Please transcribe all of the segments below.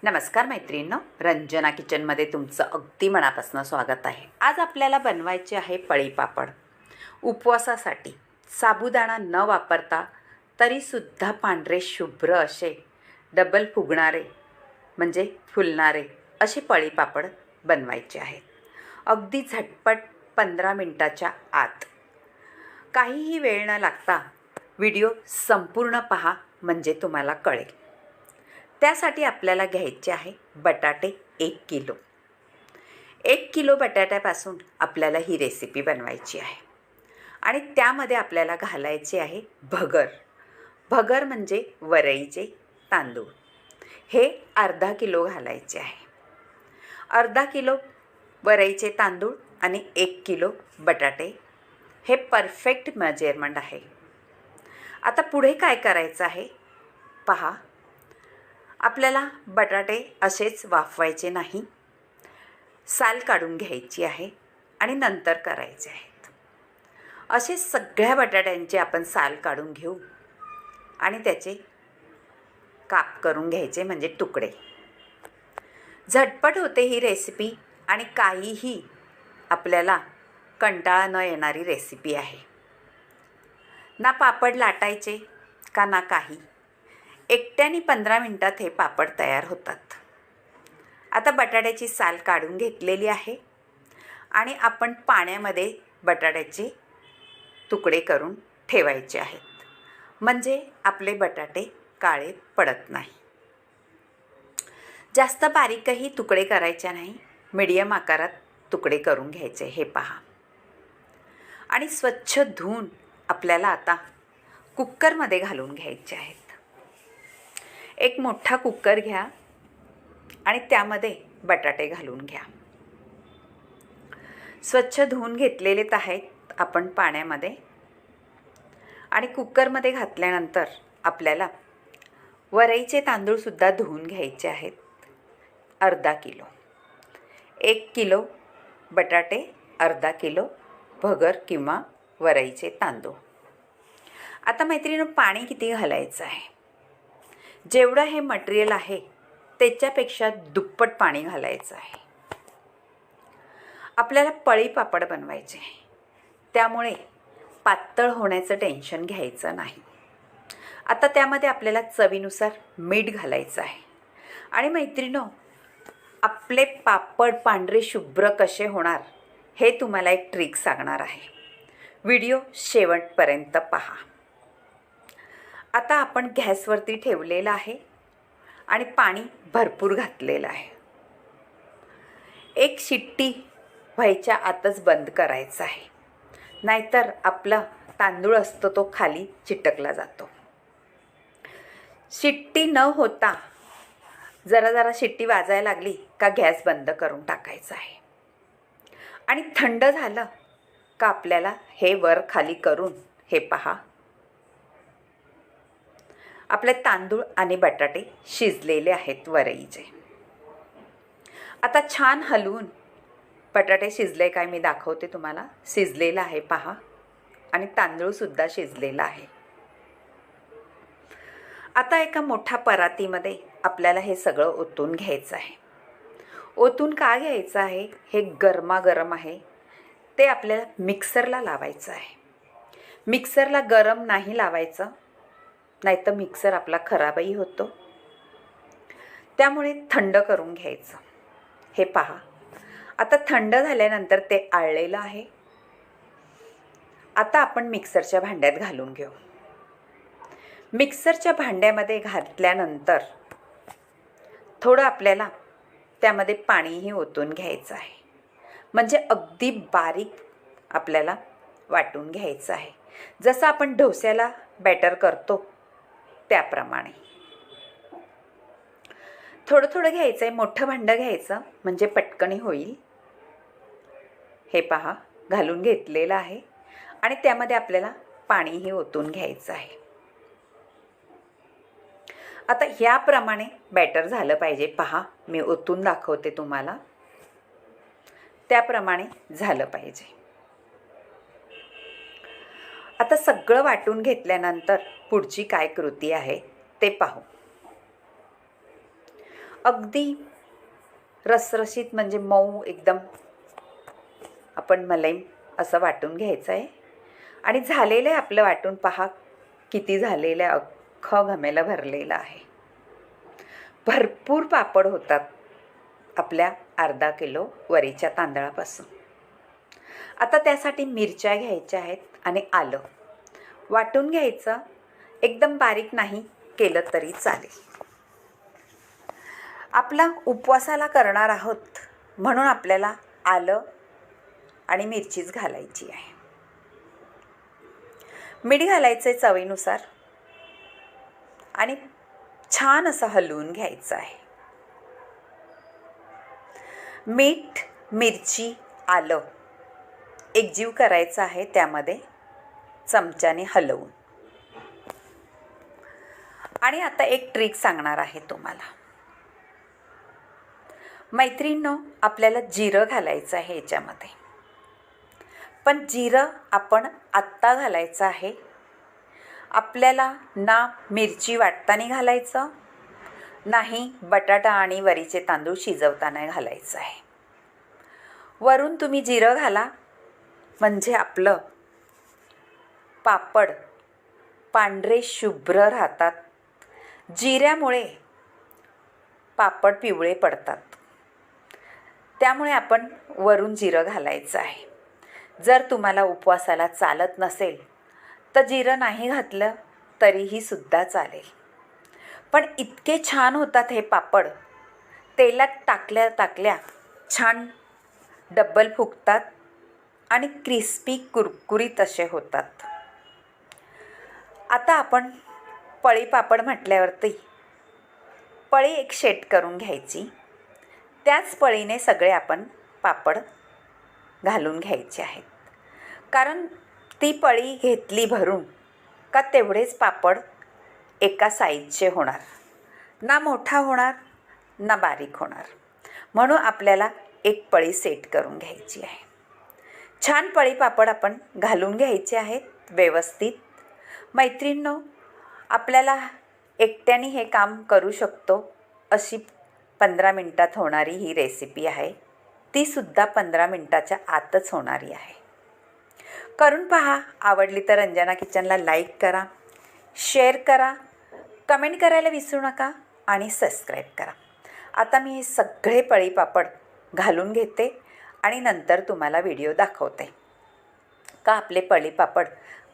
नमस्कार मैत्रिणींनो, रंजना किचनमध्ये तुमचं अगदी मनापासून स्वागत आहे। आज आपल्याला बनवायचे आहे पळीपापड। उपवासासाठी साबुदाणा न वापरता तरीसुद्धा पांढरे शुभ्र असे डबल फुगणारे म्हणजे फुलणारे असे पळीपापड बनवायचे आहेत। अगदी झटपट 15 मिनिटाच्या आत। काहीही वेळ न लागता व्हिडिओ संपूर्ण पहा म्हणजे तुम्हाला कळेल। त्यासाठी आपल्याला घ्यायचे आहे बटाटे 1 किलो। 1 किलो बटाट्यापासून आपल्याला ही रेसिपी बनवायची आहे आणि त्यामध्ये आपल्याला घालायचे आहे भगर। भगर म्हणजे वरईचे तांदूळ। हे अर्धा किलो घालायचे आहे। अर्धा किलो वरईचे तांदूळ आणि 1 किलो बटाटे हे परफेक्ट मेजरमेंट आहे। आता पुढे काय करायचं आहे पहा। आपल्याला बटाटे असेच वाफवायचे नाही, साल काढून घ्यायची आहे आणि नंतर करायचे आहेत। असे सगळ्या बटाट्यांचे आपण साल काढून घेऊ आणि त्याचे काप करून घ्यायचे म्हणजे तुकडे। झटपट होते ही रेसिपी आणि काहीही आपल्याला कंटाळा न येणारी रेसिपी आहे। ना पापड लाटायचे का ना काही, एकट्याने 15 मिनिटात हे पापड तयार होतात। आता बटाट्याची साल काढून घेतलेली आहे आणि आपण पाण्यामध्ये बटाट्याचे तुकडे करून ठेवायचे आहेत म्हणजे आपले बटाटे काळे पडत नाही। जास्त बारीकही तुकडे करायचे नाही, मीडियम आकारात तुकडे करून घ्यायचे हे पहा। आणि स्वच्छ धुवून आपल्याला आता कुकरमध्ये घालून घ्यायचे आहेत। एक मोठा कुकर घ्या आणि त्यामध्ये बटाटे घालून घ्या। स्वच्छ धुवून घेतलेलेच आहेत आपण पाण्यामध्ये। आणि कुकरमध्ये घातल्यानंतर आपल्याला वरईचे तांदूळसुद्धा धुवून घ्यायचे आहेत अर्धा किलो। 1 किलो बटाटे, अर्धा किलो भगर किंवा वरईचे तांदूळ। आता मैत्रिणींनो, पाणी किती घालायचं आहे? जेवढं हे मटेरियल आहे त्याच्यापेक्षा दुप्पट पाणी घालायचं आहे। आपल्याला पळीपापड बनवायचे आहे, त्यामुळे पातळ होण्याचं टेन्शन घ्यायचं नाही। आता त्यामध्ये आपल्याला चवीनुसार मीठ घालायचं आहे। आणि मैत्रिणींनो, आपले पापड पांढरे शुभ्र कसे होणार हे तुम्हाला एक ट्रिक सांगणार आहे। व्हिडिओ शेवटपर्यंत पहा। आता आपण गॅसवरती ठेवलेला आहे आणि पाणी भरपूर घातलेलं आहे। एक शिट्टी व्हायच्या आतच बंद करायचं आहे, नाहीतर आपला तांदूळ असतो तो खाली चिटकला जातो। शिट्टी न होता जरा जरा शिट्टी वाजायला लागली का गॅस बंद करून टाकायचा आहे। आणि थंड झालं का आपल्याला हे वर खाली करून हे पहा, आपले तांदूळ आणि बटाटे शिजलेले आहेत वरईचे। आता छान हलवून बटाटे शिजले काय मी दाखवते तुम्हाला। शिजलेला आहे पहा आणि तांदूळसुद्धा शिजलेला आहे। आता एका मोठ्या परातीमध्ये आपल्याला हे सगळं ओतून घ्यायचं आहे। ओतून का घ्यायचं आहे? हे गरमागरम आहे, ते आपल्याला मिक्सरला लावायचं आहे। मिक्सरला गरम नाही लावायचं, नाहीतर मिक्सर आपला खराबही होतो। त्यामुळे थंड करून घ्यायचं हे पहा। आता थंड झाल्यानंतर ते आळलेलं आहे। आता आपण मिक्सरच्या भांड्यात घालून घेऊ। मिक्सरच्या भांड्यामध्ये घातल्यानंतर थोडं आपल्याला त्यामध्ये पाणीही ओतून घ्यायचं आहे म्हणजे अगदी बारीक आपल्याला वाटून घ्यायचं आहे, जसं आपण डोस्याला बॅटर करतो त्याप्रमाणे। थोडं थोडं घ्यायचं आहे, मोठं भांडं घ्यायचं म्हणजे पटकन होईल। हे पहा, घालून घेतलेलं आहे आणि त्यामध्ये आपल्याला पाणीही ओतून घ्यायचं आहे। आता ह्याप्रमाणे बॅटर झालं पाहिजे पहा, मी ओतून दाखवते तुम्हाला, त्याप्रमाणे झालं पाहिजे। आता सगळं वाटून घेतल्यानंतर पुढची काय कृती आहे ते पाहू। अगदी रसरशीत म्हणजे मऊ एकदम आपण मलाई असं वाटून घ्यायचं आहे. आणि झालेलं आहे आपलं वाटून. पहा किती झालेलं आहे, अख्खं घमेलं भरलेलं आहे. भरपूर पापड होतात आपल्या अर्धा किलो वरीच्या तांदळापासून. आता त्यासाठी मिरच्या घ्यायच्या आहेत आणि आलं वाटून घ्यायचं. एकदम बारीक नाही केलं तरी चालेल. आपला उपवासाला करणार आहोत म्हणून आपल्याला आलं आणि मिरचीच घालायची आहे. मीठ घालायचं आहे चवीनुसार आणि छान असं हलवून घ्यायचं आहे. मीठ, मिरची, आलं एकजीव करायचं आहे त्यामध्ये चमच्याने हलवून. आणि आता एक ट्रिक सांगणार आहे तुम्हाला. मैत्रिणींनो, आपल्याला जिरं घालायचं आहे याच्यामध्ये. पण जिरं आपण आत्ता घालायचं आहे. आपल्याला ना मिरची वाटताना घालायचं, नाही बटाटा आणि वरीचे तांदूळ शिजवताना घालायचं आहे. वरून तुम्ही जिरं घाला म्हणजे आपलं पापड पांढरे शुभ्र राहतात. जिऱ्यामुळे पापड पिवळे पडतात, त्यामुळे आपण वरून जिरं घालायचं आहे. जर तुम्हाला उपवासाला चालत नसेल तर जिरं नाही घातलं तरीही सुद्धा चालेल. पण इतके छान होतात हे पापड. तेलात टाकल्या छान डब्बल फुगतात आणि क्रिस्पी कुरकुरीत असे होतात. आता आपण पळी पापड म्हटल्यावरती पळी एक सेट करून घ्यायची. त्याच पळीने सगळे आपण पापड घालून घ्यायचे आहेत. कारण ती पळी घेतली भरून का तेवढेच पापड एका साईजचे होणार, ना मोठा होणार ना बारीक होणार. म्हणून आपल्याला एक पळी सेट करून घ्यायची आहे. छान पळी पापड आपण घालून घ्यायचे आहेत व्यवस्थित. मैत्रिणींनो, आपल्याला एकट्याने हे काम करू शकतो अशी 15 मिनटात होणारी ही रेसिपी आहे. तीसुद्धा 15 मिनटाच्या आतच होणारी आहे. करून पहा. आवडली तर रंजना किचनला लाईक करा, शेअर करा, कमेंट करायला विसरू नका आणि सबस्क्राईब करा. आता मी हे सगळे पळी पापड घालून घेते आणि नंतर तुम्हाला व्हिडिओ दाखवते का आपले पळी पापड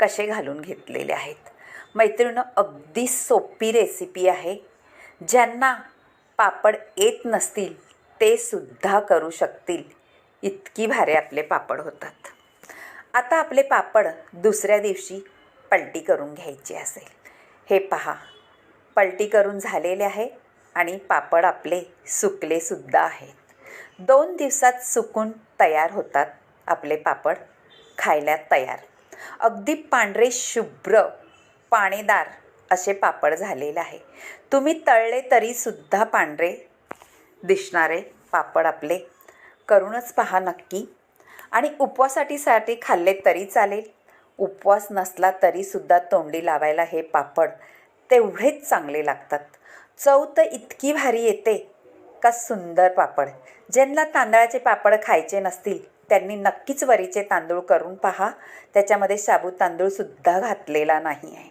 कसे घालून घेतलेले आहेत. मैत्रिणींनो, अगदी सोपी रेसिपी आहे. ज्यांना पापड येत नसतील ते सुद्धा करू शकतील. इतकी भारी आपले पापड होतात. आता आपले पापड दुसऱ्या दिवशी पलटी करून घ्यायची असेल. हे पहा, पलटी करून झालेले आहे आणि पापड आपले सुकले सुद्धा आहेत. 2 दिवसात सुकून तयार होतात आपले पापड, खायला तयार. अगदी पांढरे शुभ्र पाणीदार असे पापड झालेले आहे. तुम्ही तळले तरीसुद्धा पांढरे दिसणारे पापड आपले करूनच पहा नक्की. आणि उपवासासाठी खाल्ले तरी चालेल. उपवास नसला तरीसुद्धा तोंडी लावायला हे पापड तेवढेच चांगले लागतात. चव तर इतकी भारी येते का सुंदर पापड. ज्यांना तांदळाचे पापड खायचे नसतील त्यांनी नक्कीच वरीचे तांदूळ करून पहा. त्याच्यामध्ये साबू तांदूळसुद्धा घातलेला नाही आहे.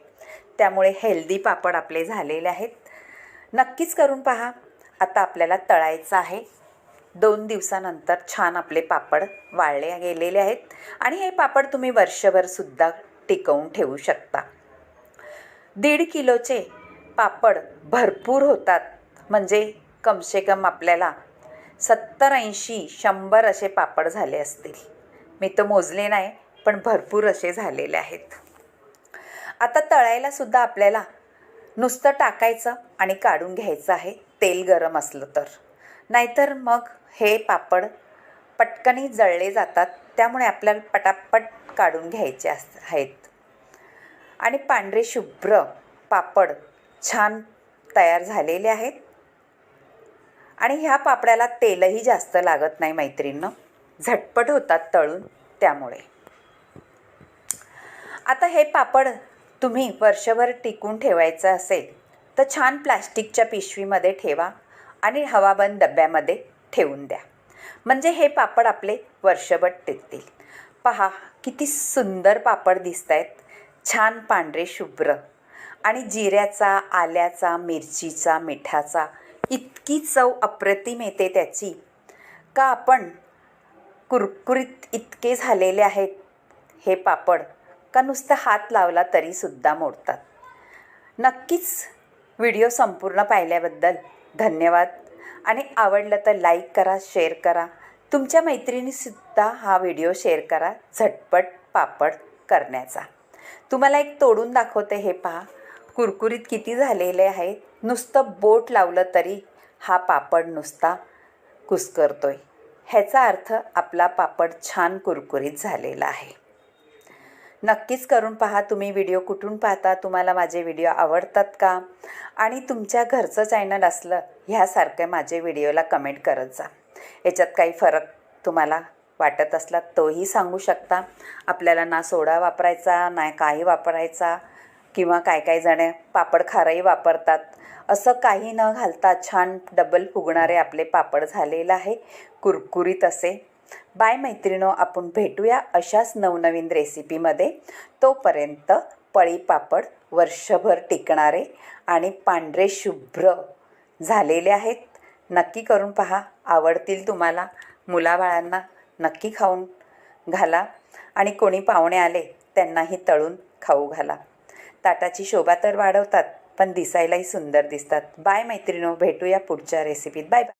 त्यामुळे हेल्दी पापड आपले झालेले आहेत. नक्कीच करून पहा. आता आपल्याला तळायचं आहे. 2 दिवसानंतर छान आपले पापड वाळले गेलेले आहेत आणि हे पापड तुम्ही वर्षभरसुद्धा टिकवून ठेवू शकता. 1.5 किलोचे पापड भरपूर होतात. म्हणजे कमसे कम आपल्याला 70, 80, 100 असे पापड झाले असतील. मी तर मोजले नाही, पण भरपूर असे झालेले आहेत. आता तळायलासुद्धा आपल्याला नुसतं टाकायचं आणि काढून घ्यायचं आहे, तेल गरम असलं तर. नाहीतर मग हे पापड पटकनी जळले जातात. त्यामुळे आपल्याला पटापट काढून घ्यायचे आहेत. आणि पांढरे शुभ्र पापड छान तयार झालेले आहेत. आणि ह्या पापड्याला तेलही जास्त लागत नाही मैत्रिणींनो, झटपट होतात तळून. त्यामुळे आता हे पापड तुम्ही वर्षभर टिकून ठेवायचं असेल तर छान प्लास्टिकच्या पिशवीमध्ये ठेवा आणि हवाबंद डब्यामध्ये ठेवून द्या, म्हणजे हे पापड आपले वर्षभर टिकतील. पहा किती सुंदर पापड दिसत आहेत, छान पांढरे शुभ्र, आणि जिऱ्याचा, आल्याचा, मिरचीचा, मिठाचा इतकी चव अप्रतिम येते त्याची का आपण कुरकुरीत इतके झालेले आहेत हे पापड का नुसतं हात लावला तरीसुद्धा मोडतात. नक्कीच व्हिडिओ संपूर्ण पाहिल्याबद्दल धन्यवाद, आणि आवडलं तर लाईक करा, शेअर करा. तुमच्या मैत्रिणीसुद्धा हा व्हिडिओ शेअर करा झटपट पापड करण्याचा. तुम्हाला एक तोडून दाखवते, हे पहा कुरकुरीत किती झालेले आहेत. नुसतं बोट लावलं तरी हा पापड नुसता कुस्करतोय. ह्याचा अर्थ आपला पापड छान कुरकुरीत झालेला आहे. नक्कीच करून पहा. तुम्ही व्हिडिओ कुठून पाहता, तुम्हाला माझे व्हिडिओ आवडतात का, आणि तुमच्या घरचं चॅनल असलं ह्यासारखं माझे व्हिडिओला कमेंट करत जा. याच्यात काही फरक तुम्हाला वाटत असला तोही सांगू शकता. आपल्याला ना सोडा वापरायचा, ना काही वापरायचा, किंवा काय जण पापड खारही वापरतात. असं काही न घालता छान डबल फुगणारे आपले पापड झालेलं आहे, कुरकुरीत असे. बाय मैत्रिणो, आपण भेटूया अशाच नवनवीन रेसिपीमध्ये. तोपर्यंत पळी पापड वर्षभर टिकणारे आणि पांढरे शुभ्र झालेले आहेत. नक्की करून पहा, आवडतील तुम्हाला. मुलाबाळांना नक्की खाऊन घाला, आणि कोणी पाहुणे आले त्यांनाही तळून खाऊ घाला. ताटाची शोभा तर वाढवतात, पण दिसायलाही सुंदर दिसतात. बाय मैत्रिणो, भेटूया पुढच्या रेसिपीत. Bye bye.